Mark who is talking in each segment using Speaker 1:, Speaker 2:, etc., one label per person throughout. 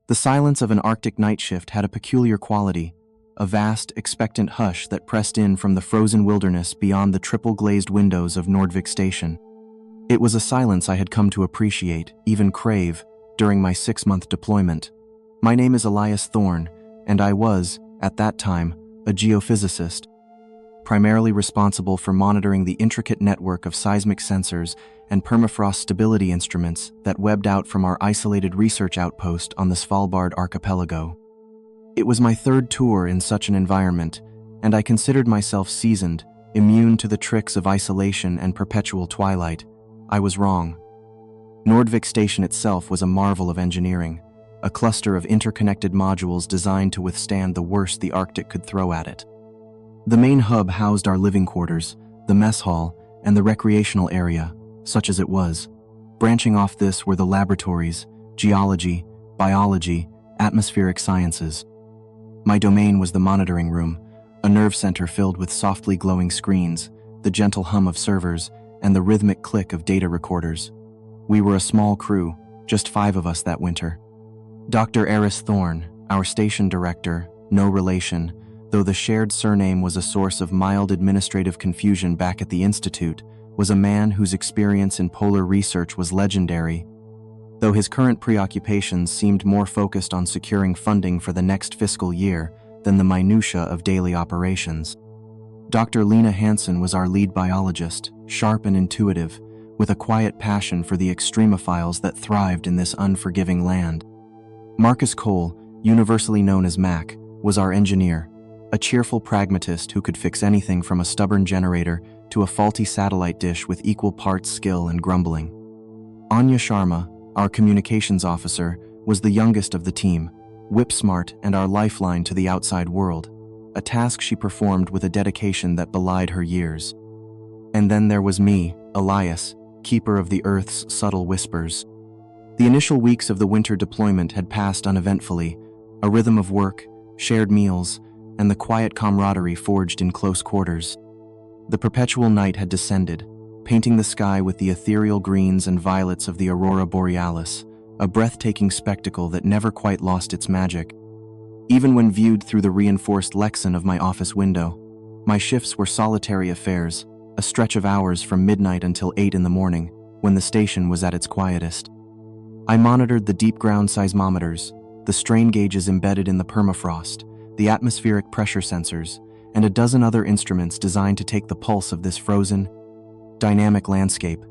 Speaker 1: The silence of an Arctic night shift had a peculiar quality, a vast, expectant hush that pressed in from the frozen wilderness beyond the triple-glazed windows of Nordvik Station. It was a silence I had come to appreciate, even crave, during my 6-month deployment. My name is Elias Thorne, and I was, at that time, a geophysicist, primarily responsible for monitoring the intricate network of seismic sensors and permafrost stability instruments that webbed out from our isolated research outpost on the Svalbard archipelago. It was my 3rd tour in such an environment, and I considered myself seasoned, immune to the tricks of isolation and perpetual twilight. I was wrong. Nordvik Station itself was a marvel of engineering, a cluster of interconnected modules designed to withstand the worst the Arctic could throw at it. The main hub housed our living quarters, the mess hall, and the recreational area, such as it was. Branching off this were the laboratories, geology, biology, atmospheric sciences. My domain was the monitoring room, a nerve center filled with softly glowing screens, the gentle hum of servers, and the rhythmic click of data recorders. We were a small crew, just 5 of us that winter. Dr. Eris Thorne, our station director, no relation, though the shared surname was a source of mild administrative confusion back at the Institute, was a man whose experience in polar research was legendary, though his current preoccupations seemed more focused on securing funding for the next fiscal year than the minutiae of daily operations. Dr. Lena Hansen was our lead biologist, sharp and intuitive, with a quiet passion for the extremophiles that thrived in this unforgiving land. Marcus Cole, universally known as Mac, was our engineer, a cheerful pragmatist who could fix anything from a stubborn generator to a faulty satellite dish with equal parts skill and grumbling. Anya Sharma, our communications officer, was the youngest of the team, whip-smart and our lifeline to the outside world, a task she performed with a dedication that belied her years. And then there was me, Elias, keeper of the Earth's subtle whispers. The initial weeks of the winter deployment had passed uneventfully, a rhythm of work, shared meals, and the quiet camaraderie forged in close quarters. The perpetual night had descended, painting the sky with the ethereal greens and violets of the aurora borealis, a breathtaking spectacle that never quite lost its magic. Even when viewed through the reinforced Lexan of my office window, my shifts were solitary affairs, a stretch of hours from midnight until 8 in the morning, when the station was at its quietest. I monitored the deep ground seismometers, the strain gauges embedded in the permafrost, the atmospheric pressure sensors, and a dozen other instruments designed to take the pulse of this frozen, dynamic landscape.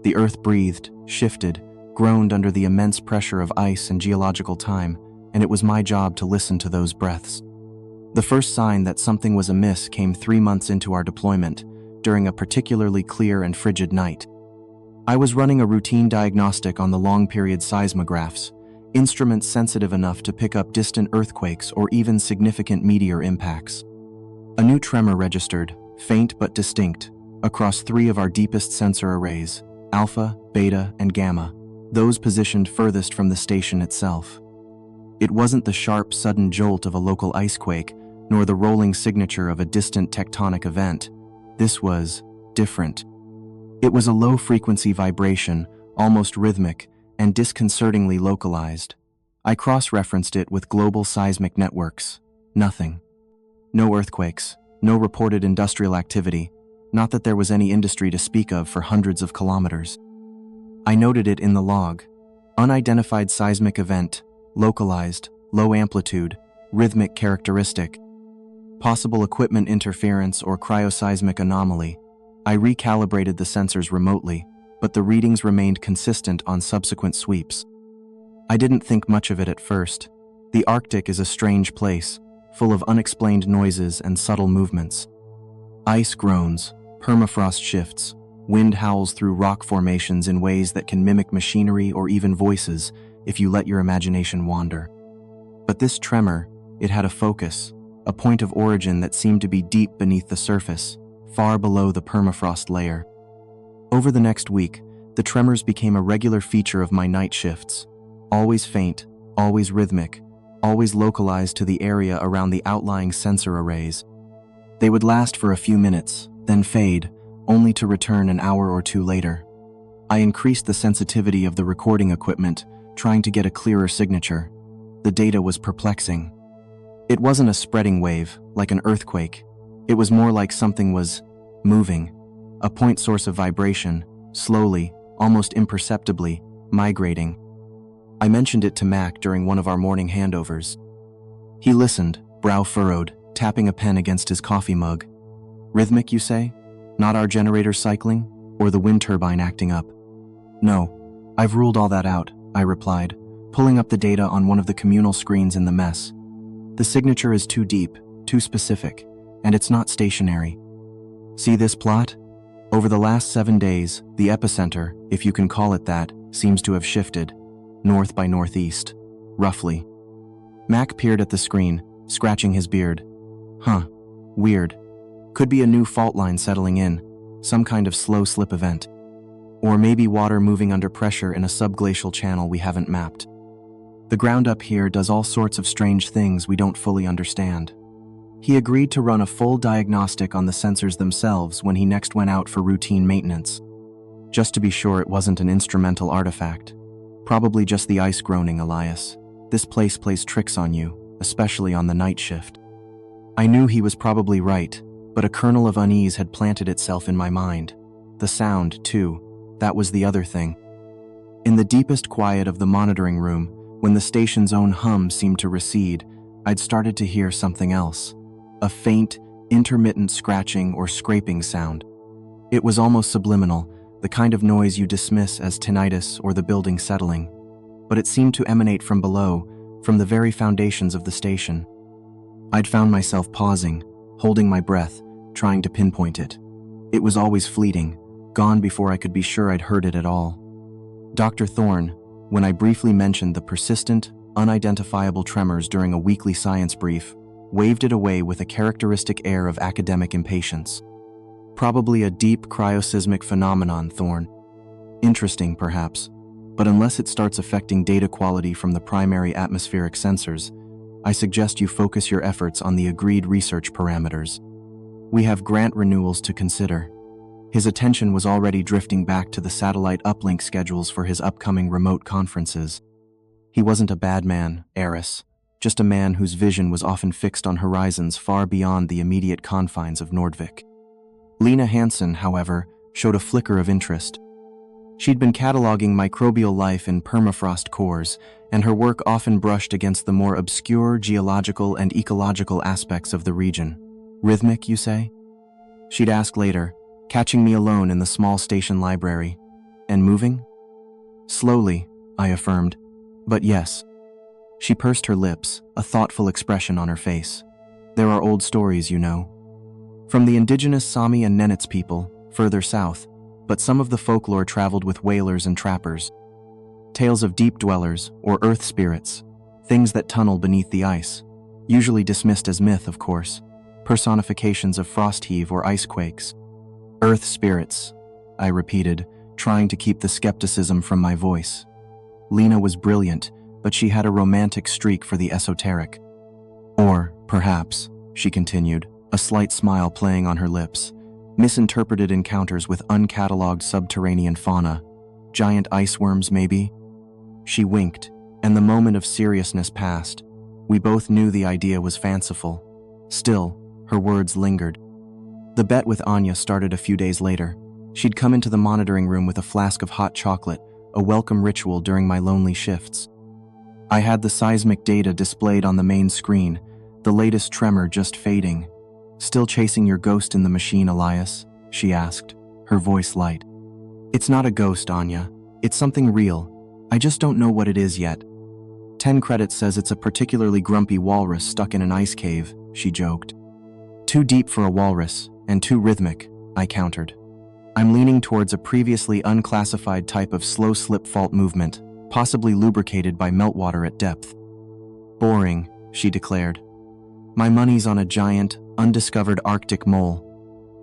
Speaker 1: The Earth breathed, shifted, groaned under the immense pressure of ice and geological time, and it was my job to listen to those breaths. The first sign that something was amiss came 3 months into our deployment, during a particularly clear and frigid night. I was running a routine diagnostic on the long-period seismographs, instruments sensitive enough to pick up distant earthquakes or even significant meteor impacts. A new tremor registered, faint but distinct, across 3 of our deepest sensor arrays, alpha, beta, and gamma, those positioned furthest from the station itself. It wasn't the sharp, sudden jolt of a local icequake, nor the rolling signature of a distant tectonic event. This was different. It was a low-frequency vibration, almost rhythmic, and disconcertingly localized. I cross-referenced it with global seismic networks. Nothing. No earthquakes, no reported industrial activity, not that there was any industry to speak of for hundreds of kilometers. I noted it in the log. Unidentified seismic event, localized, low amplitude, rhythmic characteristic. Possible equipment interference or cryoseismic anomaly. I recalibrated the sensors remotely, but the readings remained consistent on subsequent sweeps. I didn't think much of it at first. The Arctic is a strange place, full of unexplained noises and subtle movements. Ice groans, permafrost shifts, wind howls through rock formations in ways that can mimic machinery or even voices if you let your imagination wander. But this tremor, it had a focus, a point of origin that seemed to be deep beneath the surface, far below the permafrost layer. Over the next week, the tremors became a regular feature of my night shifts, always faint, always rhythmic, always localized to the area around the outlying sensor arrays. They would last for a few minutes, then fade, only to return an hour or 2 later. I increased the sensitivity of the recording equipment, trying to get a clearer signature. the data was perplexing. It wasn't a spreading wave, like an earthquake. It was more like something was moving, a point source of vibration, slowly, almost imperceptibly, migrating. I mentioned it to Mac during one of our morning handovers. He listened, brow furrowed, tapping a pen against his coffee mug. Rhythmic, you say? Not our generator cycling? Or the wind turbine acting up? No, I've ruled all that out, I replied, pulling up the data on one of the communal screens in the mess. The signature is too deep, too specific, and it's not stationary. See this plot? Over the last 7 days, the epicenter, if you can call it that, seems to have shifted, north by northeast, roughly. Mac peered at the screen, scratching his beard. Huh, weird. Could be a new fault line settling in, some kind of slow slip event. Or maybe water moving under pressure in a subglacial channel we haven't mapped. The ground up here does all sorts of strange things we don't fully understand. He agreed to run a full diagnostic on the sensors themselves when he next went out for routine maintenance. Just to be sure it wasn't an instrumental artifact. Probably just the ice groaning, Elias. This place plays tricks on you, especially on the night shift. I knew he was probably right, but a kernel of unease had planted itself in my mind. The sound, too, that was the other thing. In the deepest quiet of the monitoring room, when the station's own hum seemed to recede, I'd started to hear something else. A faint, intermittent scratching or scraping sound. It was almost subliminal, the kind of noise you dismiss as tinnitus or the building settling. But it seemed to emanate from below, from the very foundations of the station. I'd found myself pausing, holding my breath, trying to pinpoint it. It was always fleeting, gone before I could be sure I'd heard it at all. Dr. Thorne, when I briefly mentioned the persistent, unidentifiable tremors during a weekly science brief, waved it away with a characteristic air of academic impatience. Probably a deep cryosysmic phenomenon, Thorne. Interesting, perhaps, but unless it starts affecting data quality from the primary atmospheric sensors, I suggest you focus your efforts on the agreed research parameters. We have grant renewals to consider. His attention was already drifting back to the satellite uplink schedules for his upcoming remote conferences. He wasn't a bad man, Eris, just a man whose vision was often fixed on horizons far beyond the immediate confines of Nordvik. Lena Hansen, however, showed a flicker of interest. She'd been cataloging microbial life in permafrost cores, and her work often brushed against the more obscure geological and ecological aspects of the region. Rhythmic, you say? She'd ask later, catching me alone in the small station library. And moving? Slowly, I affirmed. But yes. She pursed her lips, a thoughtful expression on her face. There are old stories, you know. From the indigenous Sami and Nenets people, further south, but some of the folklore traveled with whalers and trappers. Tales of deep dwellers, or earth spirits, things that tunnel beneath the ice, usually dismissed as myth, of course, personifications of frost heave or ice quakes. Earth spirits, I repeated, trying to keep the skepticism from my voice. Lena was brilliant, but she had a romantic streak for the esoteric. Or, perhaps, she continued, a slight smile playing on her lips, misinterpreted encounters with uncatalogued subterranean fauna, giant ice worms maybe? She winked, and the moment of seriousness passed. We both knew the idea was fanciful. Still, her words lingered. The bet with Anya started a few days later. She'd come into the monitoring room with a flask of hot chocolate, a welcome ritual during my lonely shifts. I had the seismic data displayed on the main screen, the latest tremor just fading. Still chasing your ghost in the machine, Elias? She asked, her voice light. It's not a ghost, Anya. It's something real. I just don't know what it is yet. 10 credits says it's a particularly grumpy walrus stuck in an ice cave, she joked. Too deep for a walrus, and too rhythmic, I countered. I'm leaning towards a previously unclassified type of slow slip fault movement, possibly lubricated by meltwater at depth. Boring, she declared. My money's on a giant, undiscovered Arctic mole.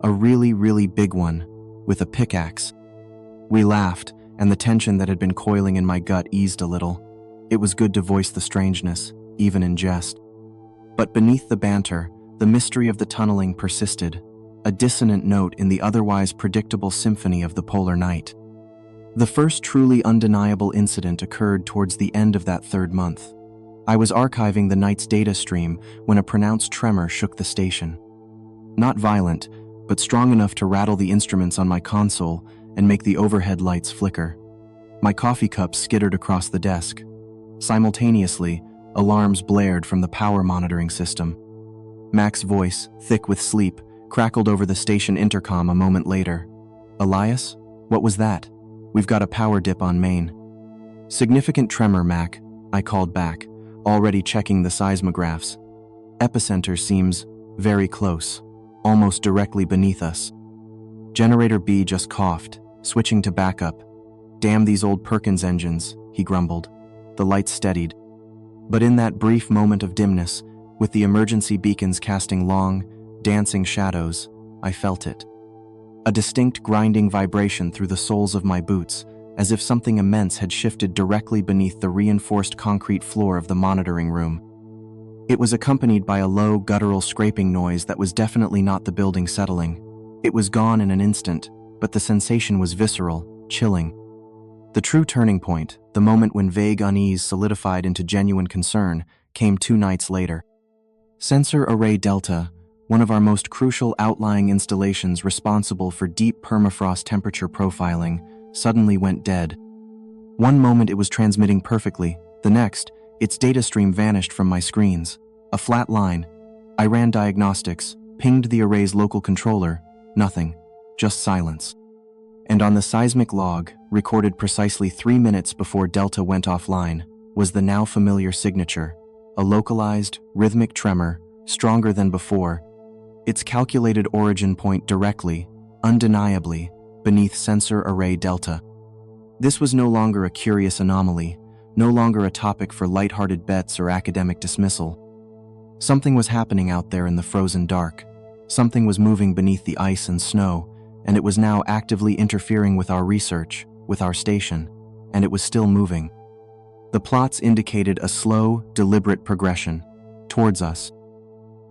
Speaker 1: A really, really big one, with a pickaxe. We laughed, and the tension that had been coiling in my gut eased a little. It was good to voice the strangeness, even in jest. But beneath the banter, the mystery of the tunneling persisted, a dissonant note in the otherwise predictable symphony of the polar night. The first truly undeniable incident occurred towards the end of that third month. I was archiving the night's data stream when a pronounced tremor shook the station. Not violent, but strong enough to rattle the instruments on my console and make the overhead lights flicker. My coffee cup skittered across the desk. Simultaneously, alarms blared from the power monitoring system. Mac's voice, thick with sleep, crackled over the station intercom a moment later. "Elias? What was that? We've got a power dip on main." "Significant tremor, Mac," I called back, already checking the seismographs. "Epicenter seems very close, almost directly beneath us." Generator B just coughed, switching to backup. "Damn these old Perkins engines," he grumbled. The lights steadied. But in that brief moment of dimness, with the emergency beacons casting long, dancing shadows, I felt it. A distinct grinding vibration through the soles of my boots, as if something immense had shifted directly beneath the reinforced concrete floor of the monitoring room. It was accompanied by a low, guttural scraping noise that was definitely not the building settling. It was gone in an instant, but the sensation was visceral, chilling. The true turning point, the moment when vague unease solidified into genuine concern, came 2 nights later. Sensor Array Delta, one of our most crucial outlying installations responsible for deep permafrost temperature profiling, suddenly went dead. One moment it was transmitting perfectly, the next, its data stream vanished from my screens. A flat line. I ran diagnostics, pinged the array's local controller, nothing, just silence. And on the seismic log, recorded precisely 3 minutes before Delta went offline, was the now familiar signature, a localized, rhythmic tremor, stronger than before, its calculated origin point directly, undeniably, beneath Sensor Array Delta. This was no longer a curious anomaly, no longer a topic for lighthearted bets or academic dismissal. Something was happening out there in the frozen dark. Something was moving beneath the ice and snow, and it was now actively interfering with our research, with our station, and it was still moving. The plots indicated a slow, deliberate progression towards us.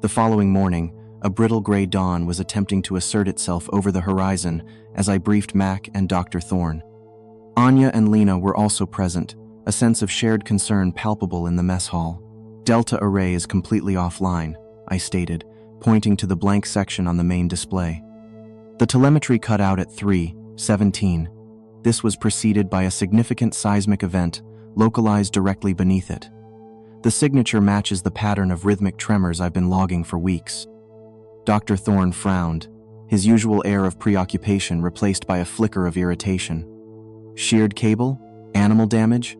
Speaker 1: The following morning, a brittle gray dawn was attempting to assert itself over the horizon as I briefed Mac and Dr. Thorne. Anya and Lena were also present, a sense of shared concern palpable in the mess hall. "Delta Array is completely offline," I stated, pointing to the blank section on the main display. The telemetry cut out at 3:17. This was preceded by a significant seismic event, localized directly beneath it. The signature matches the pattern of rhythmic tremors I've been logging for weeks. Dr. Thorne frowned, his usual air of preoccupation replaced by a flicker of irritation. "Sheared cable? Animal damage?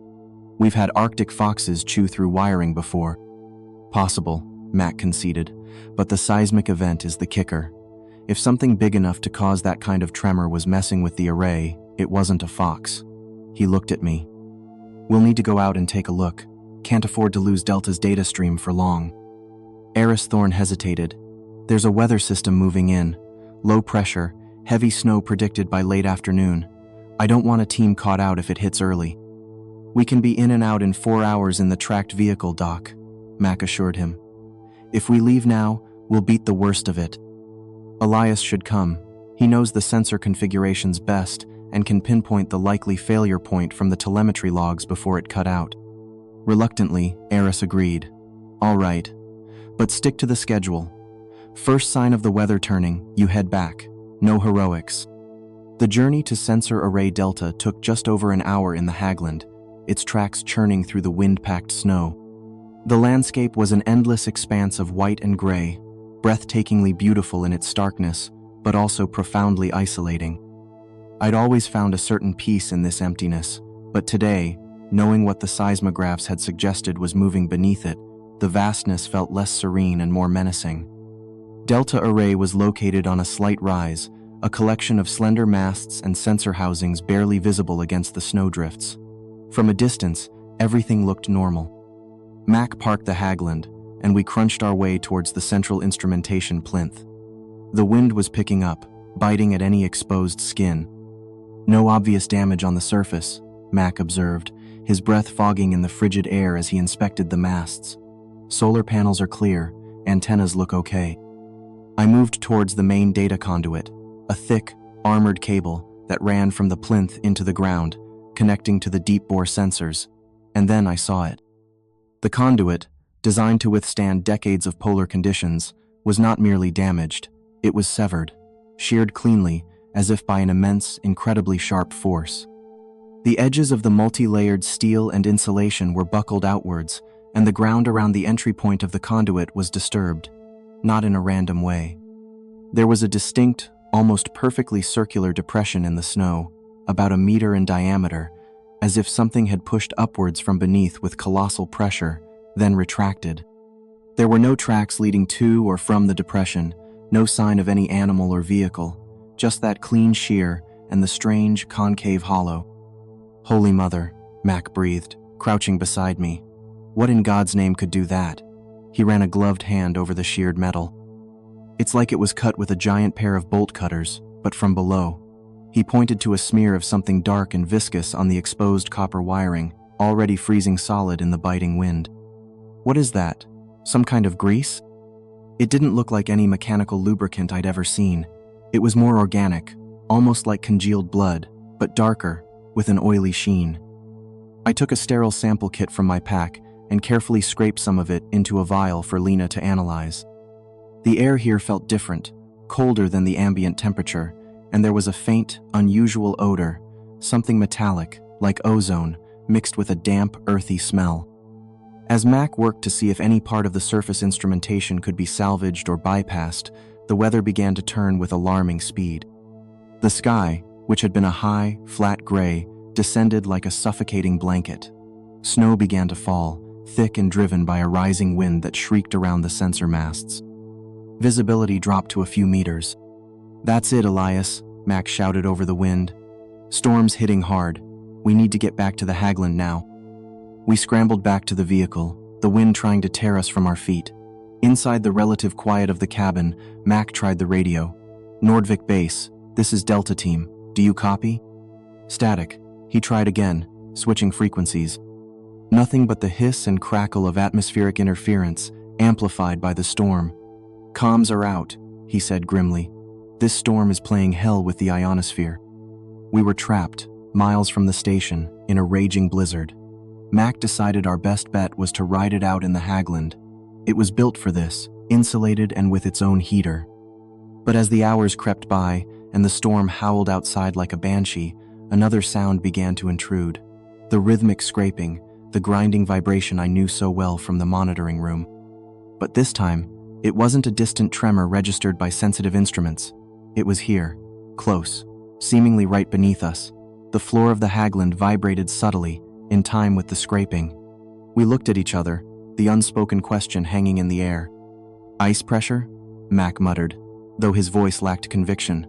Speaker 1: We've had Arctic foxes chew through wiring before." "Possible," Mac conceded, "but the seismic event is the kicker. If something big enough to cause that kind of tremor was messing with the array, it wasn't a fox." He looked at me. "We'll need to go out and take a look. Can't afford to lose Delta's data stream for long." Eris Thorne hesitated. "There's a weather system moving in. Low pressure, heavy snow predicted by late afternoon. I don't want a team caught out if it hits early." "We can be in and out in 4 hours in the tracked vehicle, Doc," Mac assured him. "If we leave now, we'll beat the worst of it." "Elias should come. He knows the sensor configurations best and can pinpoint the likely failure point from the telemetry logs before it cut out." Reluctantly, Eris agreed. "All right, but stick to the schedule. First sign of the weather turning, you head back. No heroics." The journey to Sensor Array Delta took just over an hour in the Hagland, its tracks churning through the wind-packed snow. The landscape was an endless expanse of white and gray, breathtakingly beautiful in its starkness, but also profoundly isolating. I'd always found a certain peace in this emptiness, but today, knowing what the seismographs had suggested was moving beneath it, the vastness felt less serene and more menacing. Delta Array was located on a slight rise, a collection of slender masts and sensor housings barely visible against the snowdrifts. From a distance, everything looked normal. Mac parked the Hagland, and we crunched our way towards the central instrumentation plinth. The wind was picking up, biting at any exposed skin. "No obvious damage on the surface," Mac observed, his breath fogging in the frigid air as he inspected the masts. "Solar panels are clear, antennas look okay." I moved towards the main data conduit, a thick, armored cable that ran from the plinth into the ground, connecting to the deep-bore sensors, and then I saw it. The conduit, designed to withstand decades of polar conditions, was not merely damaged, it was severed, sheared cleanly, as if by an immense, incredibly sharp force. The edges of the multi-layered steel and insulation were buckled outwards, and the ground around the entry point of the conduit was disturbed, not in a random way. There was a distinct, almost perfectly circular depression in the snow, about a meter in diameter, as if something had pushed upwards from beneath with colossal pressure, then retracted. There were no tracks leading to or from the depression, no sign of any animal or vehicle, just that clean shear and the strange, concave hollow. "Holy Mother," Mac breathed, crouching beside me. "What in God's name could do that?" He ran a gloved hand over the sheared metal. "It's like it was cut with a giant pair of bolt cutters, but from below." He pointed to a smear of something dark and viscous on the exposed copper wiring, already freezing solid in the biting wind. "What is that? Some kind of grease?" It didn't look like any mechanical lubricant I'd ever seen. It was more organic, almost like congealed blood, but darker, with an oily sheen. I took a sterile sample kit from my pack and carefully scraped some of it into a vial for Lena to analyze. The air here felt different, colder than the ambient temperature, and there was a faint, unusual odor, something metallic, like ozone, mixed with a damp, earthy smell. As Mac worked to see if any part of the surface instrumentation could be salvaged or bypassed, the weather began to turn with alarming speed. The sky, which had been a high, flat gray, descended like a suffocating blanket. Snow began to fall, thick and driven by a rising wind that shrieked around the sensor masts. Visibility dropped to a few meters. "That's it, Elias," Mac shouted over the wind. "Storm's hitting hard. We need to get back to the Hagland now." We scrambled back to the vehicle, the wind trying to tear us from our feet. Inside the relative quiet of the cabin, Mac tried the radio. "Nordvik Base, this is Delta Team. Do you copy?" "Static." He tried again, switching frequencies. Nothing but the hiss and crackle of atmospheric interference, amplified by the storm. "Comms are out," he said grimly. "This storm is playing hell with the ionosphere." We were trapped, miles from the station, in a raging blizzard. Mac decided our best bet was to ride it out in the Hagland. It was built for this, insulated and with its own heater. But as the hours crept by and the storm howled outside like a banshee, another sound began to intrude. The rhythmic scraping, the grinding vibration I knew so well from the monitoring room. But this time, it wasn't a distant tremor registered by sensitive instruments. It was here, close, seemingly right beneath us. The floor of the Hagland vibrated subtly, in time with the scraping. We looked at each other, the unspoken question hanging in the air. "Ice pressure?" Mac muttered, though his voice lacked conviction.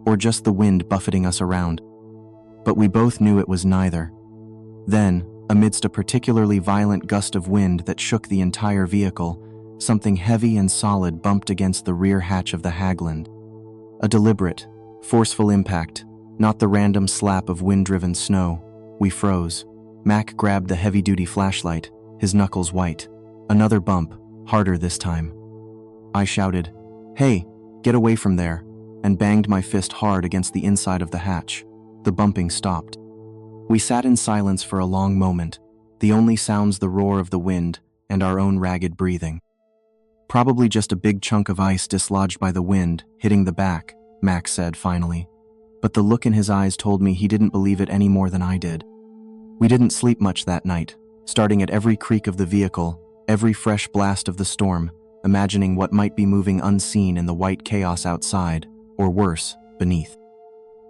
Speaker 1: "Or just the wind buffeting us around?" But we both knew it was neither. Then, amidst a particularly violent gust of wind that shook the entire vehicle, something heavy and solid bumped against the rear hatch of the Hagland. A deliberate, forceful impact, not the random slap of wind-driven snow. We froze. Mac grabbed the heavy-duty flashlight, his knuckles white. Another bump, harder this time. I shouted, "Hey, get away from there," and banged my fist hard against the inside of the hatch. The bumping stopped. We sat in silence for a long moment, the only sounds the roar of the wind and our own ragged breathing. "Probably just a big chunk of ice dislodged by the wind, hitting the back," Mac said finally. But the look in his eyes told me he didn't believe it any more than I did. We didn't sleep much that night, starting at every creak of the vehicle, every fresh blast of the storm, imagining what might be moving unseen in the white chaos outside, or worse, beneath.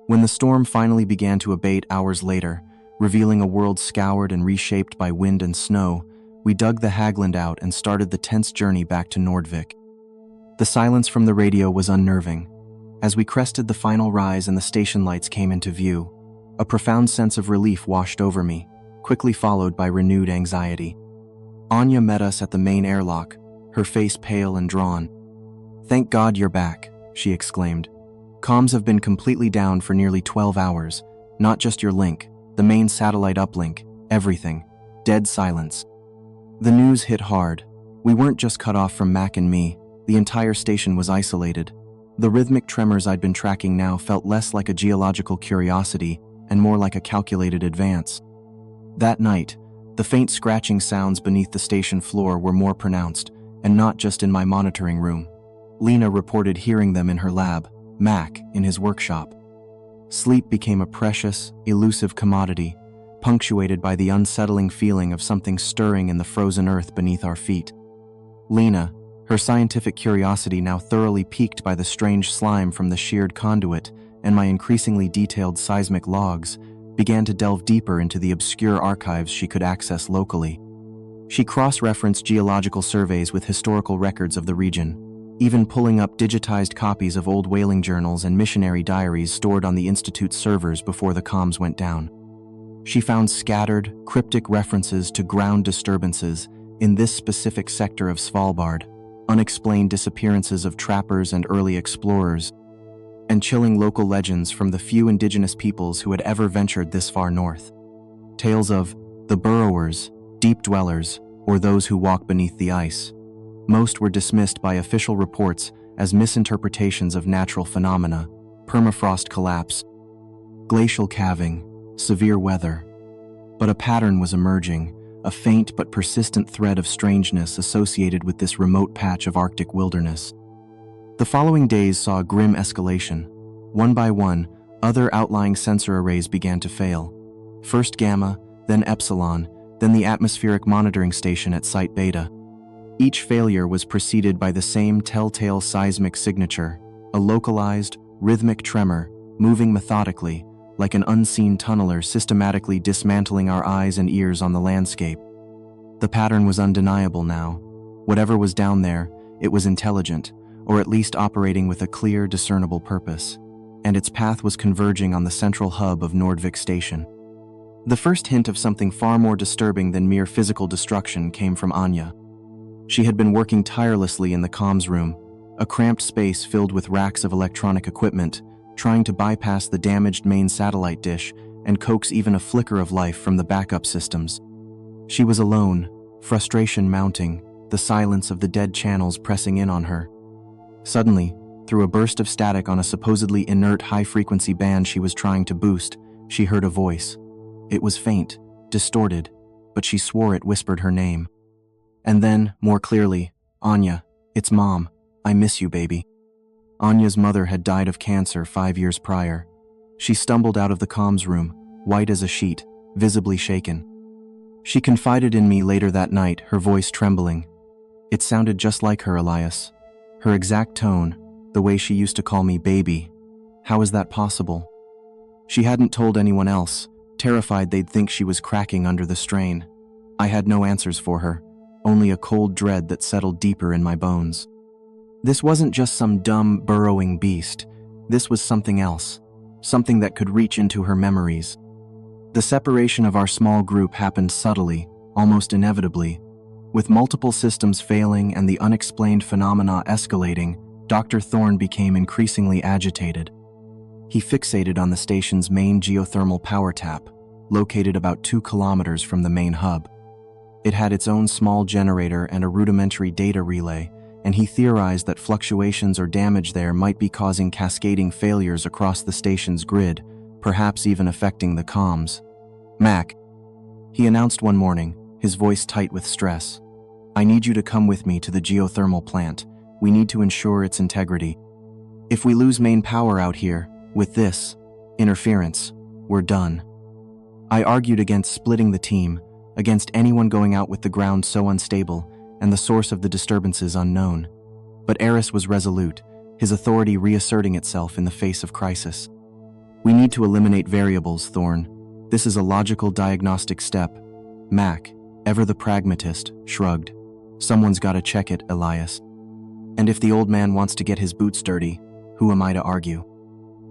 Speaker 1: When the storm finally began to abate hours later, revealing a world scoured and reshaped by wind and snow, we dug the Hagland out and started the tense journey back to Nordvik. The silence from the radio was unnerving. As we crested the final rise and the station lights came into view, a profound sense of relief washed over me, quickly followed by renewed anxiety. Anya met us at the main airlock, her face pale and drawn. "Thank God you're back," she exclaimed. "Comms have been completely down for nearly 12 hours, not just your link, the main satellite uplink, everything. Dead silence." The news hit hard. We weren't just cut off from Mac and me, the entire station was isolated. The rhythmic tremors I'd been tracking now felt less like a geological curiosity and more like a calculated advance. That night, The faint scratching sounds beneath the station floor were more pronounced, and not just in my monitoring room. Lena reported hearing them in her lab, Mac in his workshop. Sleep became a precious, elusive commodity, punctuated by the unsettling feeling of something stirring in the frozen earth beneath our feet. Lena, her scientific curiosity now thoroughly piqued by the strange slime from the sheared conduit and my increasingly detailed seismic logs, began to delve deeper into the obscure archives she could access locally. She cross-referenced geological surveys with historical records of the region, even pulling up digitized copies of old whaling journals and missionary diaries stored on the Institute's servers before the comms went down. She found scattered, cryptic references to ground disturbances in this specific sector of Svalbard, unexplained disappearances of trappers and early explorers, and chilling local legends from the few indigenous peoples who had ever ventured this far north. Tales of the burrowers, deep dwellers, or those who walk beneath the ice. Most were dismissed by official reports as misinterpretations of natural phenomena, permafrost collapse, glacial calving, severe weather. But a pattern was emerging, a faint but persistent thread of strangeness associated with this remote patch of Arctic wilderness. The following days saw a grim escalation. One by one, other outlying sensor arrays began to fail. First Gamma, then Epsilon, then the atmospheric monitoring station at Site Beta. Each failure was preceded by the same telltale seismic signature, a localized, rhythmic tremor, moving methodically, like an unseen tunneler systematically dismantling our eyes and ears on the landscape. The pattern was undeniable now. Whatever was down there, it was intelligent, or at least operating with a clear, discernible purpose, and its path was converging on the central hub of Nordvik Station. The first hint of something far more disturbing than mere physical destruction came from Anya. She had been working tirelessly in the comms room, a cramped space filled with racks of electronic equipment, trying to bypass the damaged main satellite dish and coax even a flicker of life from the backup systems. She was alone, frustration mounting, the silence of the dead channels pressing in on her. Suddenly, through a burst of static on a supposedly inert high-frequency band she was trying to boost, she heard a voice. It was faint, distorted, but she swore it whispered her name. And then, more clearly, Anya, it's Mom. I miss you, baby. Anya's mother had died of cancer 5 years prior. She stumbled out of the comms room, white as a sheet, visibly shaken. She confided in me later that night, her voice trembling. It sounded just like her, Elias. Her exact tone, the way she used to call me baby. How is that possible? She hadn't told anyone else, terrified they'd think she was cracking under the strain. I had no answers for her, only a cold dread that settled deeper in my bones. This wasn't just some dumb, burrowing beast. This was something else, something that could reach into her memories. The separation of our small group happened subtly, almost inevitably. With multiple systems failing and the unexplained phenomena escalating, Dr. Thorne became increasingly agitated. He fixated on the station's main geothermal power tap, located about 2 kilometers from the main hub. It had its own small generator and a rudimentary data relay, and he theorized that fluctuations or damage there might be causing cascading failures across the station's grid, perhaps even affecting the comms. Mac, he announced one morning, his voice tight with stress. I need you to come with me to the geothermal plant. We need to ensure its integrity. If we lose main power out here, with this interference, we're done. I argued against splitting the team, against anyone going out with the ground so unstable, and the source of the disturbances unknown. But Eris was resolute, his authority reasserting itself in the face of crisis. We need to eliminate variables, Thorne. This is a logical diagnostic step. Mac, ever the pragmatist, shrugged. Someone's got to check it, Elias. And if the old man wants to get his boots dirty, who am I to argue?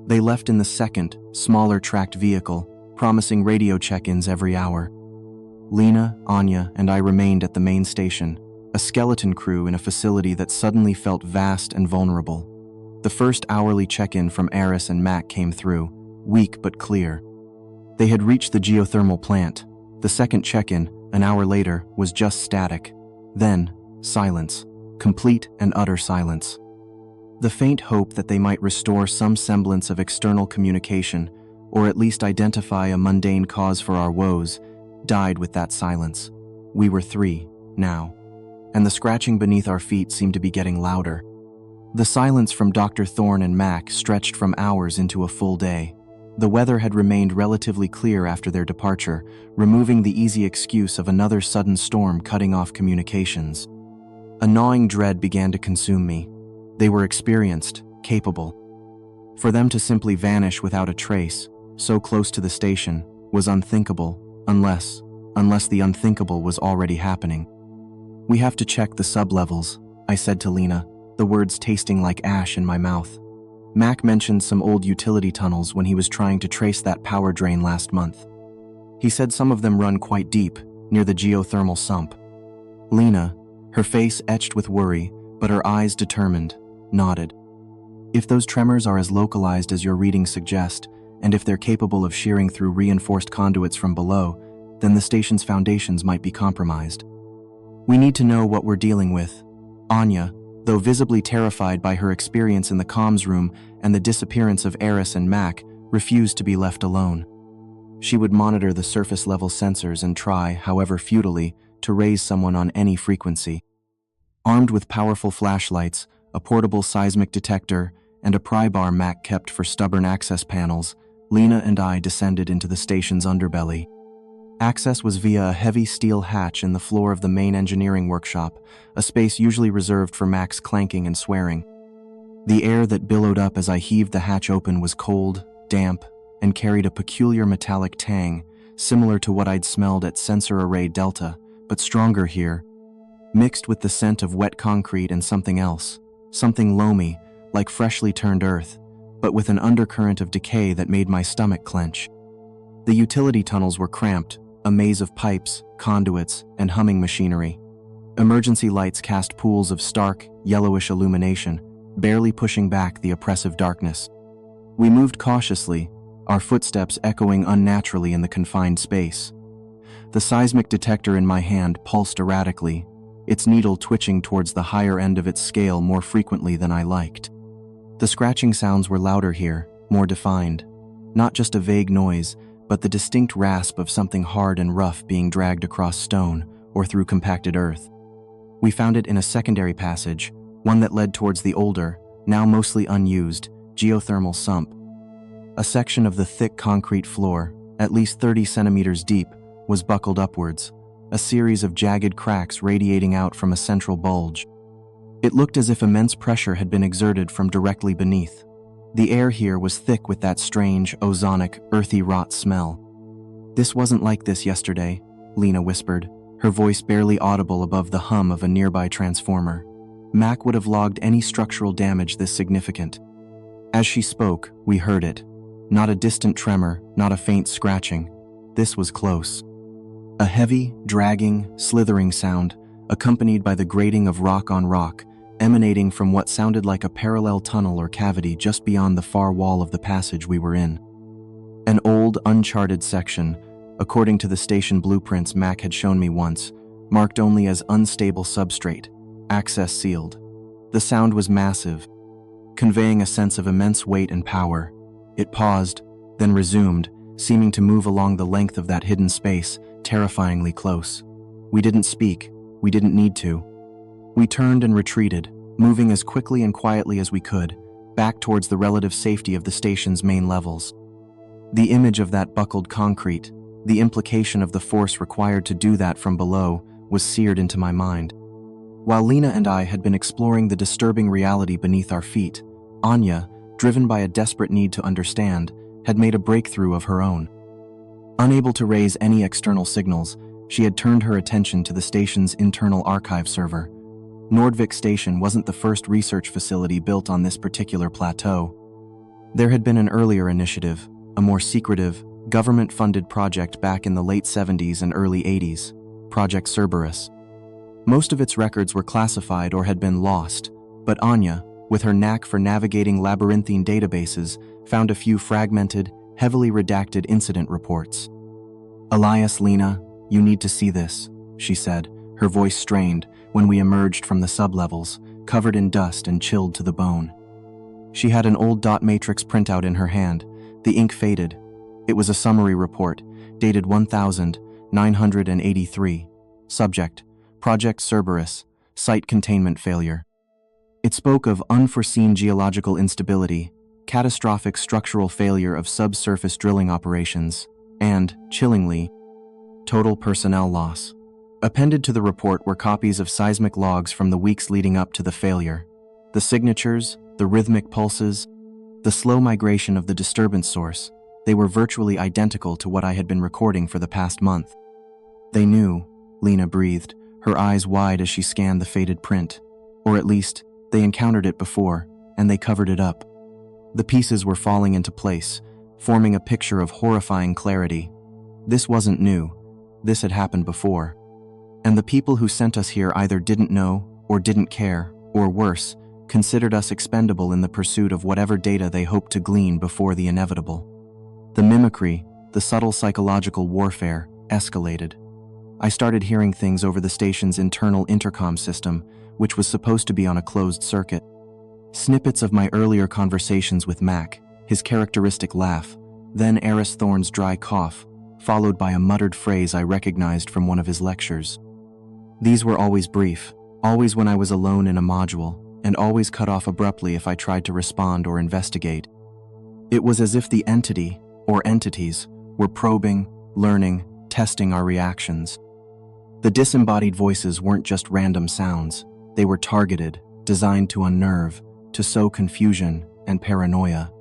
Speaker 1: They left in the second, smaller tracked vehicle, promising radio check-ins every hour. Lena, Anya, and I remained at the main station, a skeleton crew in a facility that suddenly felt vast and vulnerable. The first hourly check-in from Eris and Mac came through, weak but clear. They had reached the geothermal plant. The second check-in, an hour later, was just static. Then, silence. Complete and utter silence. The faint hope that they might restore some semblance of external communication, or at least identify a mundane cause for our woes, died with that silence. We were 3, now, and the scratching beneath our feet seemed to be getting louder. The silence from Dr. Thorne and Mac stretched from hours into a full day. The weather had remained relatively clear after their departure, removing the easy excuse of another sudden storm cutting off communications. A gnawing dread began to consume me. They were experienced, capable. For them to simply vanish without a trace, so close to the station, was unthinkable, unless the unthinkable was already happening. "We have to check the sublevels," I said to Lena, the words tasting like ash in my mouth. Mac mentioned some old utility tunnels when he was trying to trace that power drain last month. He said some of them run quite deep, near the geothermal sump. Lena, her face etched with worry, but her eyes determined, nodded. "If those tremors are as localized as your readings suggest, and if they're capable of shearing through reinforced conduits from below, then the station's foundations might be compromised. We need to know what we're dealing with." Anya, though visibly terrified by her experience in the comms room and the disappearance of Eris and Mac, refused to be left alone. She would monitor the surface-level sensors and try, however futilely, to raise someone on any frequency. Armed with powerful flashlights, a portable seismic detector, and a pry bar Mac kept for stubborn access panels, Lena and I descended into the station's underbelly. Access was via a heavy steel hatch in the floor of the main engineering workshop, a space usually reserved for Mac's clanking and swearing. The air that billowed up as I heaved the hatch open was cold, damp, and carried a peculiar metallic tang, similar to what I'd smelled at Sensor Array Delta, but stronger here, mixed with the scent of wet concrete and something else, something loamy, like freshly turned earth, but with an undercurrent of decay that made my stomach clench. The utility tunnels were cramped, a maze of pipes, conduits, and humming machinery. Emergency lights cast pools of stark, yellowish illumination, barely pushing back the oppressive darkness. We moved cautiously, our footsteps echoing unnaturally in the confined space. The seismic detector in my hand pulsed erratically, its needle twitching towards the higher end of its scale more frequently than I liked. The scratching sounds were louder here, more defined. Not just a vague noise, but the distinct rasp of something hard and rough being dragged across stone or through compacted earth. We found it in a secondary passage, one that led towards the older, now mostly unused, geothermal sump. A section of the thick concrete floor, at least 30 centimeters deep, was buckled upwards, a series of jagged cracks radiating out from a central bulge. It looked as if immense pressure had been exerted from directly beneath. The air here was thick with that strange, ozonic, earthy rot smell. "This wasn't like this yesterday," Lena whispered, her voice barely audible above the hum of a nearby transformer. Mac would have logged any structural damage this significant. As she spoke, we heard it. Not a distant tremor, not a faint scratching. This was close. A heavy, dragging, slithering sound, accompanied by the grating of rock on rock, emanating from what sounded like a parallel tunnel or cavity just beyond the far wall of the passage we were in. An old, uncharted section, according to the station blueprints Mac had shown me once, marked only as unstable substrate, access sealed. The sound was massive, conveying a sense of immense weight and power. It paused, then resumed, seeming to move along the length of that hidden space, terrifyingly close. We didn't speak. We didn't need to. We turned and retreated, moving as quickly and quietly as we could, back towards the relative safety of the station's main levels. The image of that buckled concrete, the implication of the force required to do that from below, was seared into my mind. While Lena and I had been exploring the disturbing reality beneath our feet, Anya, driven by a desperate need to understand, had made a breakthrough of her own. Unable to raise any external signals, she had turned her attention to the station's internal archive server. Nordvik Station wasn't the first research facility built on this particular plateau. There had been an earlier initiative, a more secretive, government-funded project back in the late 70s and early 80s, Project Cerberus. Most of its records were classified or had been lost, but Anya, with her knack for navigating labyrinthine databases, found a few fragmented, heavily redacted incident reports. "Elias, Lena, you need to see this," she said, her voice strained, when we emerged from the sublevels, covered in dust and chilled to the bone. She had an old dot matrix printout in her hand. The ink faded. It was a summary report, dated 1000, 983. Subject: Project Cerberus, Site Containment Failure. It spoke of unforeseen geological instability, catastrophic structural failure of subsurface drilling operations, and, chillingly, total personnel loss. Appended to the report were copies of seismic logs from the weeks leading up to the failure. The signatures, the rhythmic pulses, the slow migration of the disturbance source, they were virtually identical to what I had been recording for the past month. They knew, Lena breathed, her eyes wide as she scanned the faded print. Or at least, they encountered it before, and they covered it up. The pieces were falling into place, forming a picture of horrifying clarity. This wasn't new. This had happened before. And the people who sent us here either didn't know, or didn't care, or worse, considered us expendable in the pursuit of whatever data they hoped to glean before the inevitable. The mimicry, the subtle psychological warfare, escalated. I started hearing things over the station's internal intercom system, which was supposed to be on a closed circuit. Snippets of my earlier conversations with Mac, his characteristic laugh, then Eris Thorne's dry cough, followed by a muttered phrase I recognized from one of his lectures. These were always brief, always when I was alone in a module, and always cut off abruptly if I tried to respond or investigate. It was as if the entity, or entities, were probing, learning, testing our reactions. The disembodied voices weren't just random sounds. They were targeted, designed to unnerve, to sow confusion and paranoia.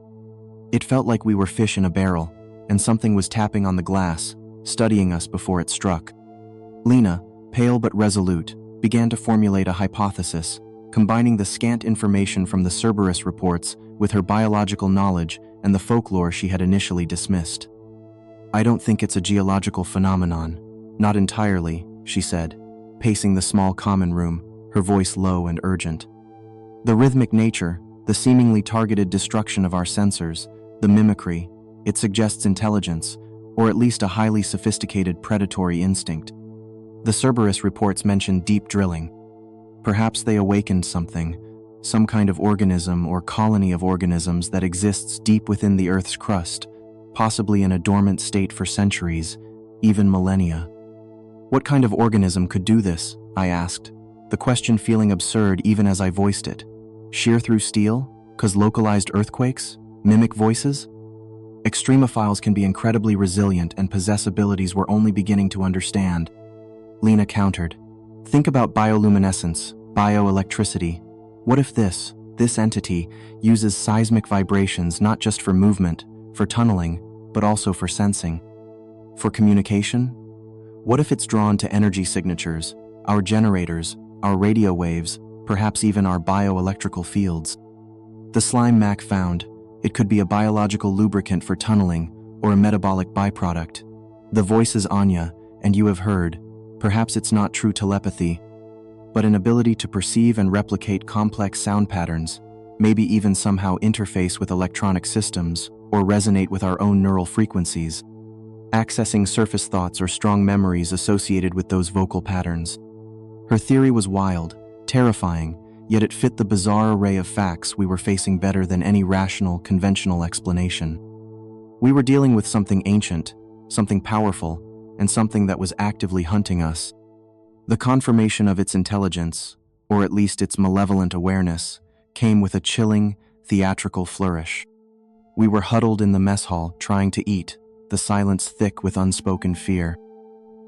Speaker 1: It felt like we were fish in a barrel, and something was tapping on the glass, studying us before it struck. Lena, pale but resolute, began to formulate a hypothesis, combining the scant information from the Cerberus reports with her biological knowledge and the folklore she had initially dismissed. "I don't think it's a geological phenomenon. Not entirely," she said, pacing the small common room, her voice low and urgent. "The rhythmic nature, the seemingly targeted destruction of our sensors, the mimicry, it suggests intelligence, or at least a highly sophisticated predatory instinct. The Cerberus reports mention deep drilling. Perhaps they awakened something, some kind of organism or colony of organisms that exists deep within the Earth's crust, possibly in a dormant state for centuries, even millennia." "What kind of organism could do this?" I asked, the question feeling absurd even as I voiced it. "Shear through steel? 'Cause localized earthquakes? Mimic voices?" "Extremophiles can be incredibly resilient and possess abilities we're only beginning to understand," Lena countered. "Think about bioluminescence, bioelectricity. What if this entity, uses seismic vibrations not just for movement, for tunneling, but also for sensing? For communication? What if it's drawn to energy signatures, our generators, our radio waves, perhaps even our bioelectrical fields? The slime Mac found, it could be a biological lubricant for tunneling or a metabolic byproduct. The voice is Anya, and you have heard, perhaps it's not true telepathy, but an ability to perceive and replicate complex sound patterns, maybe even somehow interface with electronic systems or resonate with our own neural frequencies, accessing surface thoughts or strong memories associated with those vocal patterns." Her theory was wild, terrifying, yet it fit the bizarre array of facts we were facing better than any rational, conventional explanation. We were dealing with something ancient, something powerful, and something that was actively hunting us. The confirmation of its intelligence, or at least its malevolent awareness, came with a chilling, theatrical flourish. We were huddled in the mess hall, trying to eat, the silence thick with unspoken fear.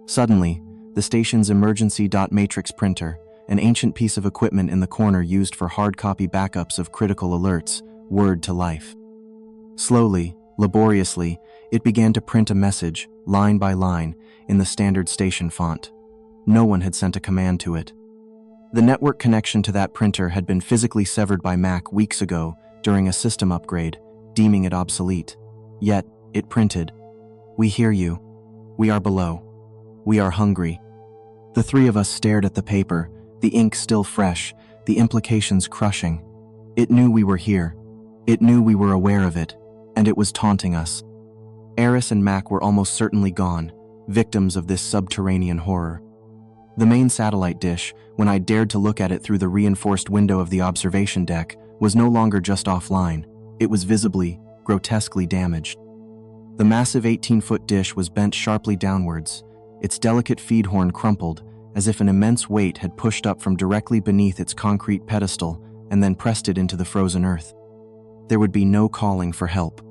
Speaker 1: Suddenly, the station's emergency dot matrix printer, an ancient piece of equipment in the corner used for hard copy backups of critical alerts, whirred to life. Slowly, laboriously, it began to print a message, line by line, in the standard station font. No one had sent a command to it. The network connection to that printer had been physically severed by Mac weeks ago during a system upgrade, deeming it obsolete. Yet, it printed, "We hear you. We are below. We are hungry." The three of us stared at the paper, the ink still fresh, the implications crushing. It knew we were here. It knew we were aware of it, and it was taunting us. Eris and Mac were almost certainly gone, victims of this subterranean horror. The main satellite dish, when I dared to look at it through the reinforced window of the observation deck, was no longer just offline. It was visibly, grotesquely damaged. The massive 18-foot dish was bent sharply downwards, its delicate feed horn crumpled, as if an immense weight had pushed up from directly beneath its concrete pedestal and then pressed it into the frozen earth. There would be no calling for help.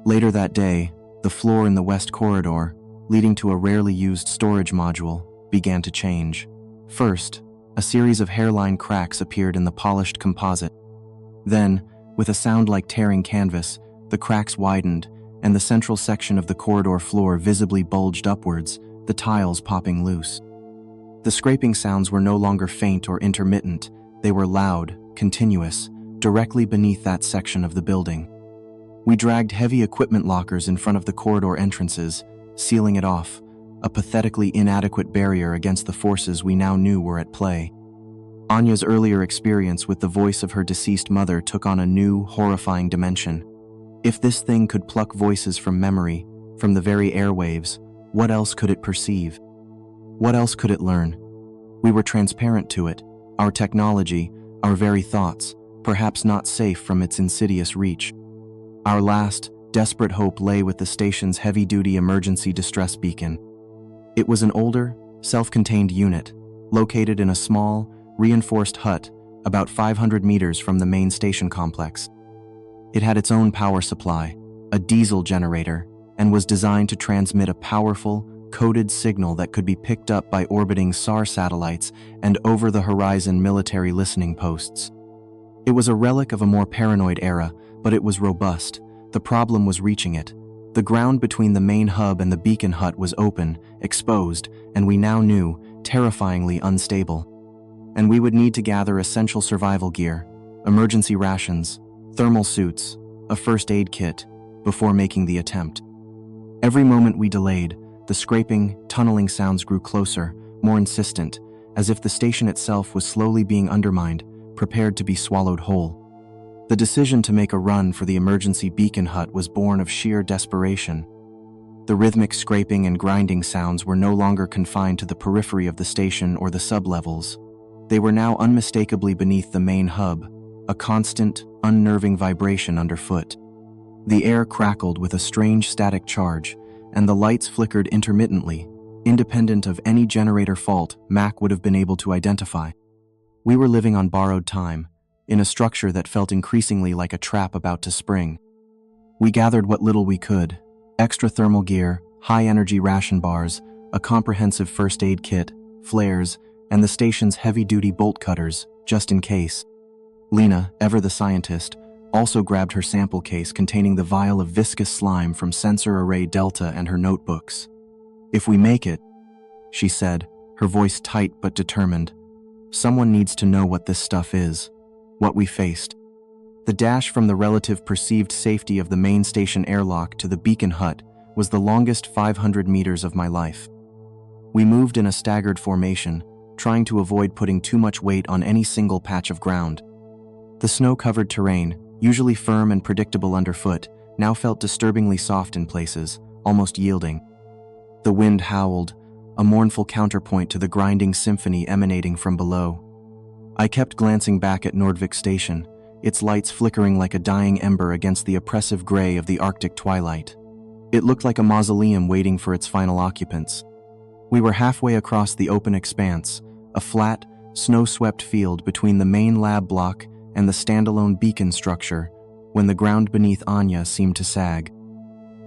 Speaker 1: Later that day, the floor in the west corridor, leading to a rarely used storage module, began to change. First, a series of hairline cracks appeared in the polished composite. Then, with a sound like tearing canvas, the cracks widened, and the central section of the corridor floor visibly bulged upwards, the tiles popping loose. The scraping sounds were no longer faint or intermittent. They were loud, continuous, directly beneath that section of the building. We dragged heavy equipment lockers in front of the corridor entrances, sealing it off, a pathetically inadequate barrier against the forces we now knew were at play. Anya's earlier experience with the voice of her deceased mother took on a new, horrifying dimension. If this thing could pluck voices from memory, from the very airwaves, what else could it perceive? What else could it learn? We were transparent to it, our technology, our very thoughts, perhaps not safe from its insidious reach. Our last, desperate hope lay with the station's heavy-duty emergency distress beacon. It was an older, self-contained unit, located in a small, reinforced hut about 500 meters from the main station complex. It had its own power supply, a diesel generator, and was designed to transmit a powerful, coded signal that could be picked up by orbiting SAR satellites and over-the-horizon military listening posts. It was a relic of a more paranoid era, but it was robust. The problem was reaching it. The ground between the main hub and the beacon hut was open, exposed, and we now knew, terrifyingly unstable. And we would need to gather essential survival gear, emergency rations, thermal suits, a first aid kit, before making the attempt. Every moment we delayed, the scraping, tunneling sounds grew closer, more insistent, as if the station itself was slowly being undermined, prepared to be swallowed whole. The decision to make a run for the emergency beacon hut was born of sheer desperation. The rhythmic scraping and grinding sounds were no longer confined to the periphery of the station or the sublevels. They were now unmistakably beneath the main hub, a constant, unnerving vibration underfoot. The air crackled with a strange static charge, and the lights flickered intermittently, independent of any generator fault Mac would have been able to identify. We were living on borrowed time, in a structure that felt increasingly like a trap about to spring. We gathered what little we could: extra thermal gear, high-energy ration bars, a comprehensive first aid kit, flares, and the station's heavy-duty bolt cutters, just in case. Lena, ever the scientist, also grabbed her sample case containing the vial of viscous slime from Sensor Array Delta and her notebooks. "If we make it," she said, her voice tight but determined, "someone needs to know what this stuff is, what we faced." The dash from the relative perceived safety of the main station airlock to the beacon hut was the longest 500 meters of my life. We moved in a staggered formation, trying to avoid putting too much weight on any single patch of ground. The snow-covered terrain, usually firm and predictable underfoot, now felt disturbingly soft in places, almost yielding. The wind howled, a mournful counterpoint to the grinding symphony emanating from below. I kept glancing back at Nordvik Station, its lights flickering like a dying ember against the oppressive gray of the Arctic twilight. It looked like a mausoleum waiting for its final occupants. We were halfway across the open expanse, a flat, snow-swept field between the main lab block and the standalone beacon structure, when the ground beneath Anya seemed to sag.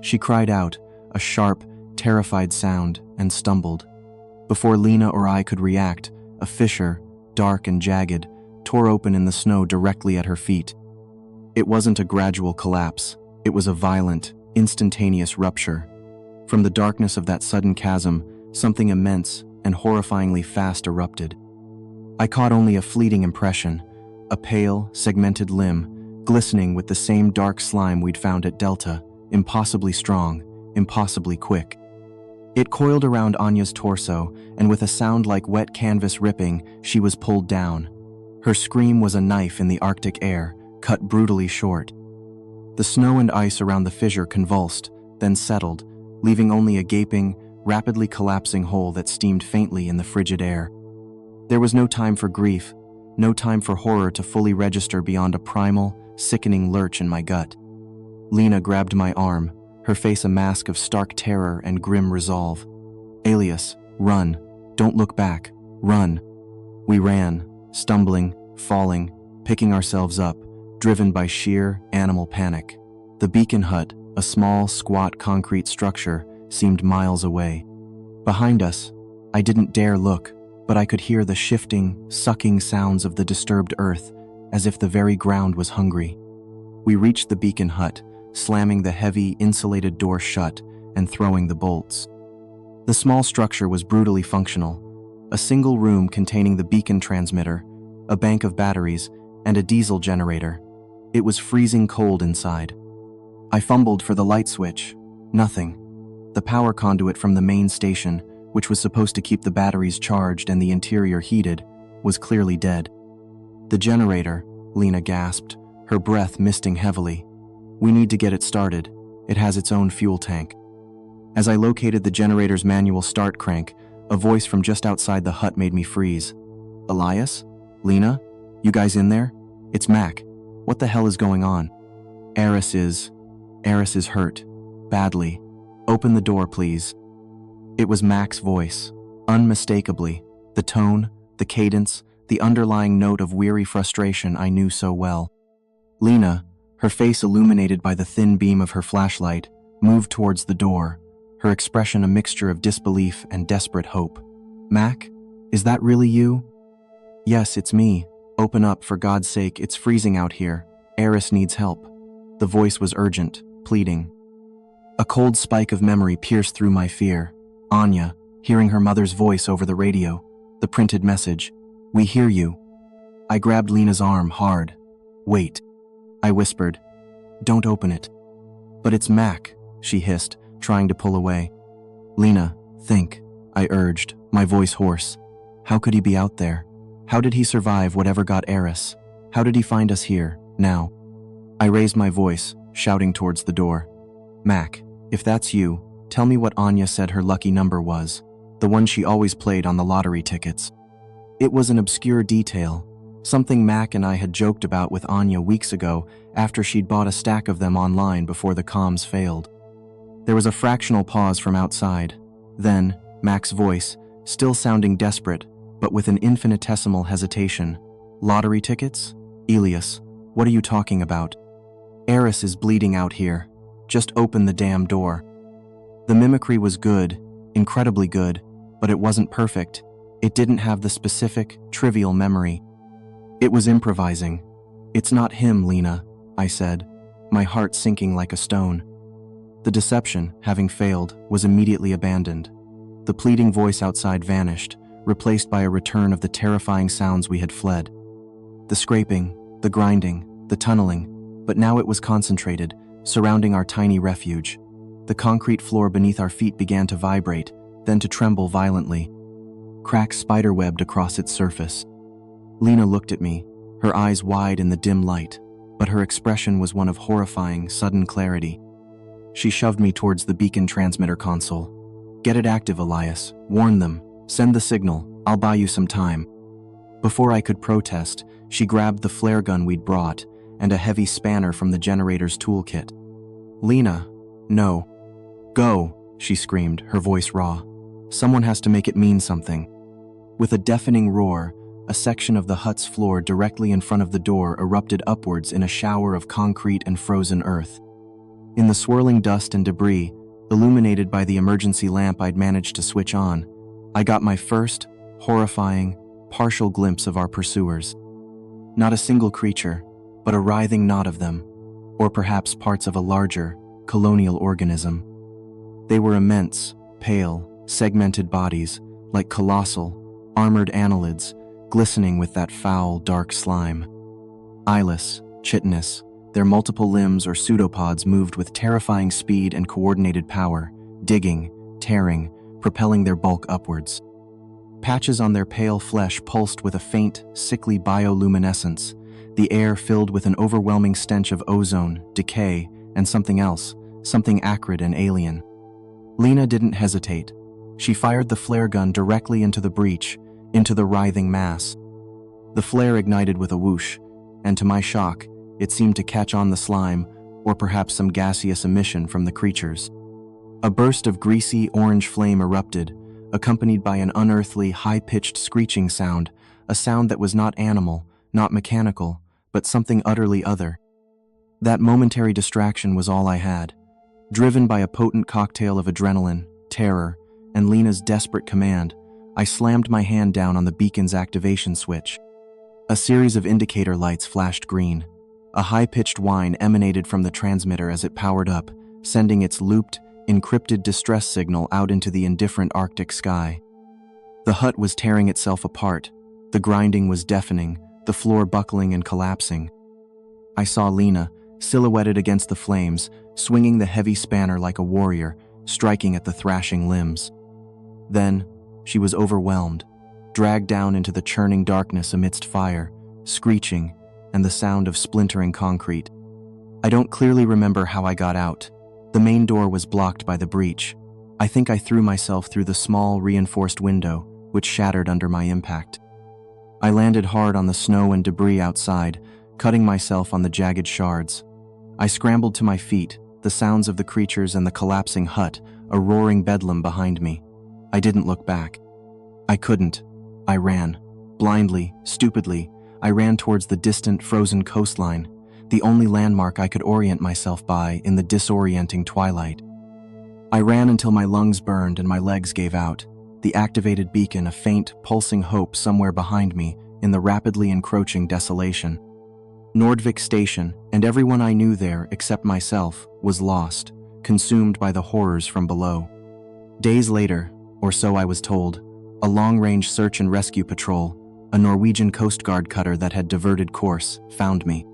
Speaker 1: She cried out, a sharp, terrified sound, and stumbled. Before Lena or I could react, a fissure, dark and jagged, tore open in the snow directly at her feet. It wasn't a gradual collapse, it was a violent, instantaneous rupture. From the darkness of that sudden chasm, something immense and horrifyingly fast erupted. I caught only a fleeting impression, a pale, segmented limb, glistening with the same dark slime we'd found at Delta, impossibly strong, impossibly quick. It coiled around Anya's torso, and with a sound like wet canvas ripping, she was pulled down. Her scream was a knife in the Arctic air, cut brutally short. The snow and ice around the fissure convulsed, then settled, leaving only a gaping, rapidly collapsing hole that steamed faintly in the frigid air. There was no time for grief, no time for horror to fully register beyond a primal, sickening lurch in my gut. Lena grabbed my arm, her face a mask of stark terror and grim resolve. Alias, run. Don't look back. Run. We ran, stumbling, falling, picking ourselves up, driven by sheer animal panic. The beacon hut, a small, squat concrete structure, seemed miles away. Behind us, I didn't dare look, but I could hear the shifting, sucking sounds of the disturbed earth, as if the very ground was hungry. We reached the beacon hut, slamming the heavy, insulated door shut and throwing the bolts. The small structure was brutally functional, a single room containing the beacon transmitter, a bank of batteries, and a diesel generator. It was freezing cold inside. I fumbled for the light switch. Nothing. The power conduit from the main station, which was supposed to keep the batteries charged and the interior heated, was clearly dead. The generator, Lena gasped, her breath misting heavily. We need to get it started. It has its own fuel tank. As I located the generator's manual start crank, a voice from just outside the hut made me freeze. Elias? Lena? You guys in there? It's Mac. What the hell is going on? Eris is hurt. Badly. Open the door, please. It was Mac's voice. Unmistakably. The tone, the cadence, the underlying note of weary frustration I knew so well. Lena, her face illuminated by the thin beam of her flashlight, moved towards the door, her expression a mixture of disbelief and desperate hope. Mac, is that really you? Yes, it's me. Open up, for God's sake, it's freezing out here. Eris needs help. The voice was urgent, pleading. A cold spike of memory pierced through my fear. Anya, hearing her mother's voice over the radio, the printed message, "We hear you." I grabbed Lena's arm hard. "Wait," I whispered. "Don't open it." "But it's Mac," she hissed, trying to pull away. "Lena, think," I urged, my voice hoarse. "How could he be out there? How did he survive whatever got Eris? How did he find us here, now?" I raised my voice, shouting towards the door. "Mac, if that's you, tell me what Anya said her lucky number was, the one she always played on the lottery tickets." It was an obscure detail, something Mac and I had joked about with Anya weeks ago after she'd bought a stack of them online before the comms failed. There was a fractional pause from outside. Then, Mac's voice, still sounding desperate, but with an infinitesimal hesitation. "Lottery tickets? Elias, what are you talking about? Eris is bleeding out here. Just open the damn door." The mimicry was good, incredibly good, but it wasn't perfect. It didn't have the specific, trivial memory. It was improvising. "It's not him, Lena," I said, my heart sinking like a stone. The deception, having failed, was immediately abandoned. The pleading voice outside vanished, replaced by a return of the terrifying sounds we had fled. The scraping, the grinding, the tunneling, but now it was concentrated, surrounding our tiny refuge. The concrete floor beneath our feet began to vibrate, then to tremble violently. Cracks spiderwebbed across its surface. Lena looked at me, her eyes wide in the dim light, but her expression was one of horrifying, sudden clarity. She shoved me towards the beacon transmitter console. "Get it active, Elias. Warn them. Send the signal. I'll buy you some time." Before I could protest, she grabbed the flare gun we'd brought and a heavy spanner from the generator's toolkit. "Lena, no. Go," she screamed, her voice raw. "Someone has to make it mean something." With a deafening roar, a section of the hut's floor directly in front of the door erupted upwards in a shower of concrete and frozen earth. In the swirling dust and debris, illuminated by the emergency lamp I'd managed to switch on, I got my first, horrifying, partial glimpse of our pursuers. Not a single creature, but a writhing knot of them, or perhaps parts of a larger, colonial organism. They were immense, pale, segmented bodies, like colossal, armored annelids, glistening with that foul, dark slime. Eyeless, chitinous, their multiple limbs or pseudopods moved with terrifying speed and coordinated power, digging, tearing, propelling their bulk upwards. Patches on their pale flesh pulsed with a faint, sickly bioluminescence, the air filled with an overwhelming stench of ozone, decay, and something else, something acrid and alien. Lena didn't hesitate. She fired the flare gun directly into the breach, into the writhing mass. The flare ignited with a whoosh, and to my shock, it seemed to catch on the slime, or perhaps some gaseous emission from the creatures. A burst of greasy orange flame erupted, accompanied by an unearthly, high-pitched screeching sound, a sound that was not animal, not mechanical, but something utterly other. That momentary distraction was all I had. Driven by a potent cocktail of adrenaline, terror, and Lena's desperate command, I slammed my hand down on the beacon's activation switch. A series of indicator lights flashed green. A high-pitched whine emanated from the transmitter as it powered up, sending its looped, encrypted distress signal out into the indifferent Arctic sky. The hut was tearing itself apart. The grinding was deafening, the floor buckling and collapsing. I saw Lena, silhouetted against the flames, swinging the heavy spanner like a warrior, striking at the thrashing limbs. Then, she was overwhelmed, dragged down into the churning darkness amidst fire, screeching, and the sound of splintering concrete. I don't clearly remember how I got out. The main door was blocked by the breach. I think I threw myself through the small, reinforced window, which shattered under my impact. I landed hard on the snow and debris outside, cutting myself on the jagged shards. I scrambled to my feet, the sounds of the creatures and the collapsing hut, a roaring bedlam behind me. I didn't look back. I couldn't. I ran. Blindly, stupidly, I ran towards the distant, frozen coastline, the only landmark I could orient myself by in the disorienting twilight. I ran until my lungs burned and my legs gave out, the activated beacon a faint, pulsing hope somewhere behind me in the rapidly encroaching desolation. Nordvik Station, and everyone I knew there except myself, was lost, consumed by the horrors from below. Days later, or so I was told, a long-range search and rescue patrol, a Norwegian Coast Guard cutter that had diverted course, found me.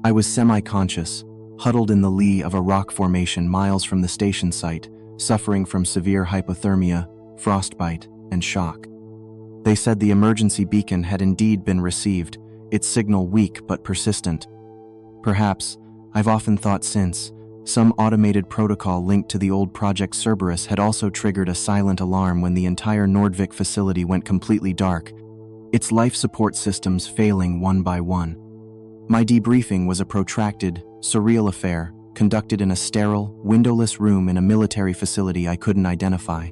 Speaker 1: I was semi-conscious, huddled in the lee of a rock formation miles from the station site, suffering from severe hypothermia, frostbite, and shock. They said the emergency beacon had indeed been received, its signal weak but persistent. Perhaps, I've often thought since, some automated protocol linked to the old Project Cerberus had also triggered a silent alarm when the entire Nordvik facility went completely dark, its life support systems failing one by one. My debriefing was a protracted, surreal affair, conducted in a sterile, windowless room in a military facility I couldn't identify.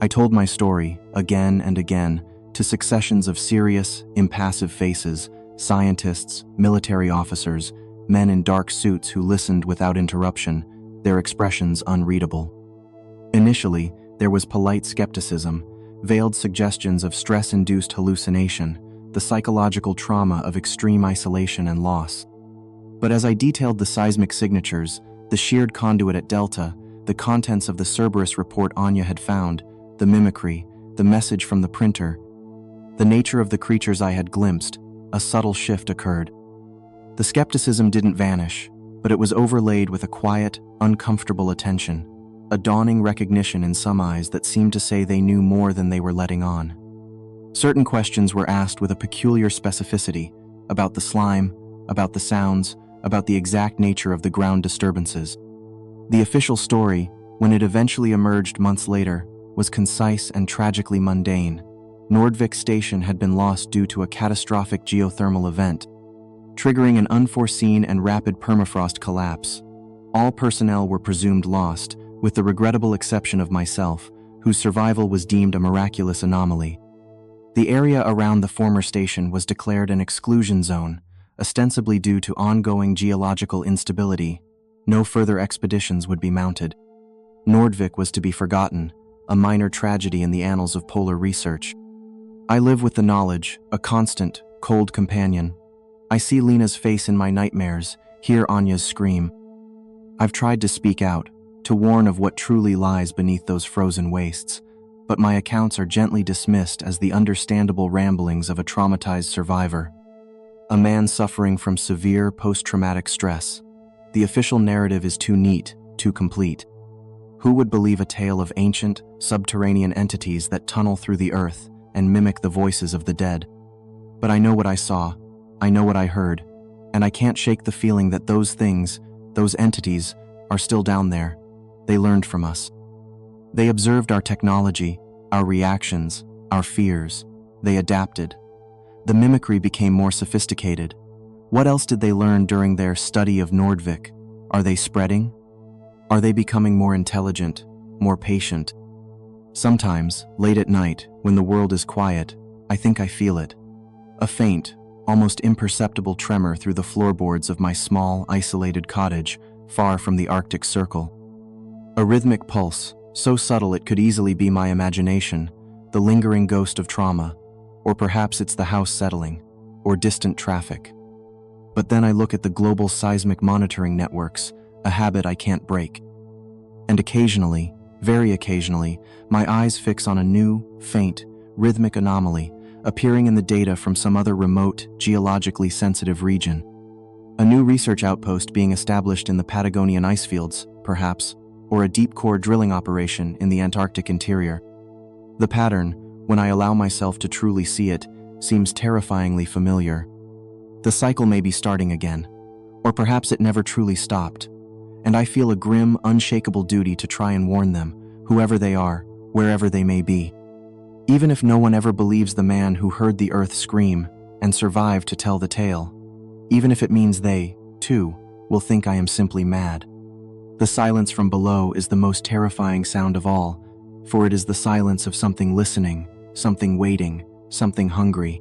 Speaker 1: I told my story, again and again, to successions of serious, impassive faces, scientists, military officers, men in dark suits who listened without interruption, their expressions unreadable. Initially, there was polite skepticism, veiled suggestions of stress-induced hallucination, the psychological trauma of extreme isolation and loss. But as I detailed the seismic signatures, the sheared conduit at Delta, the contents of the Cerberus report Anya had found, the mimicry, the message from the printer, the nature of the creatures I had glimpsed, a subtle shift occurred. The skepticism didn't vanish, but it was overlaid with a quiet, uncomfortable attention, a dawning recognition in some eyes that seemed to say they knew more than they were letting on. Certain questions were asked with a peculiar specificity, about the slime, about the sounds, about the exact nature of the ground disturbances. The official story, when it eventually emerged months later, was concise and tragically mundane. Nordvik Station had been lost due to a catastrophic geothermal event, triggering an unforeseen and rapid permafrost collapse. All personnel were presumed lost, with the regrettable exception of myself, whose survival was deemed a miraculous anomaly. The area around the former station was declared an exclusion zone, ostensibly due to ongoing geological instability. No further expeditions would be mounted. Nordvik was to be forgotten, a minor tragedy in the annals of polar research. I live with the knowledge, a constant, cold companion. I see Lena's face in my nightmares, hear Anya's scream. I've tried to speak out, to warn of what truly lies beneath those frozen wastes, but my accounts are gently dismissed as the understandable ramblings of a traumatized survivor, a man suffering from severe post-traumatic stress. The official narrative is too neat, too complete. Who would believe a tale of ancient, subterranean entities that tunnel through the earth and mimic the voices of the dead? But I know what I saw, I know what I heard, and I can't shake the feeling that those things, those entities, are still down there. They learned from us. They observed our technology, our reactions, our fears. They adapted. The mimicry became more sophisticated. What else did they learn during their study of Nordvik? Are they spreading? Are they becoming more intelligent, more patient? Sometimes, late at night, when the world is quiet, I think I feel it. A faint, almost imperceptible tremor through the floorboards of my small, isolated cottage, far from the Arctic Circle. A rhythmic pulse, so subtle it could easily be my imagination, the lingering ghost of trauma, or perhaps it's the house settling, or distant traffic. But then I look at the global seismic monitoring networks, a habit I can't break. And occasionally, very occasionally, my eyes fix on a new, faint, rhythmic anomaly appearing in the data from some other remote, geologically sensitive region. A new research outpost being established in the Patagonian icefields, perhaps, or a deep-core drilling operation in the Antarctic interior. The pattern, when I allow myself to truly see it, seems terrifyingly familiar. The cycle may be starting again, or perhaps it never truly stopped, and I feel a grim, unshakable duty to try and warn them, whoever they are, wherever they may be. Even if no one ever believes the man who heard the earth scream and survived to tell the tale, even if it means they, too, will think I am simply mad. The silence from below is the most terrifying sound of all, for it is the silence of something listening, something waiting, something hungry.